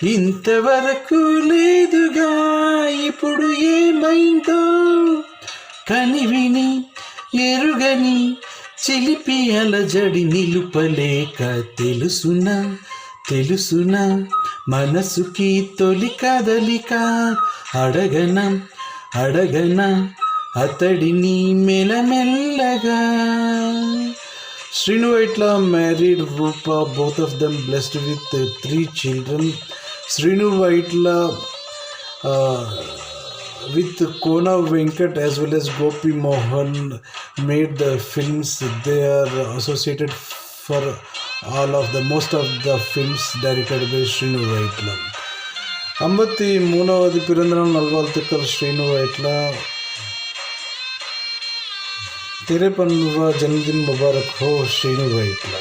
ఇంతవరకు లేదుగా ఇప్పుడు ఏమైందో కనివిని ఎరుగని చిలిపి అలజడి నిలుపలేక తెలుసునా మనసుకి తొలి కదలిక అడగన అతడిని మెల్లమెల్లగా. Srinu Vaitla married Rupa, both of them blessed with 3 children. Srinu Vaitla with Kona Venkat as well as Gopi Mohan made the films. They are associated for most of the films directed by Srinu Vaitla. ಅಂಬತ್ತಿ ಮೂನವದಿ ಪಿರಂದರ ನಲ್ವಾಲ್ತಿಕ್ಕಲ್ Srinu ವೈಟ್ಲ तेरे 15वां जन्मदिन मुबारक हो श्रीनु वाइटला.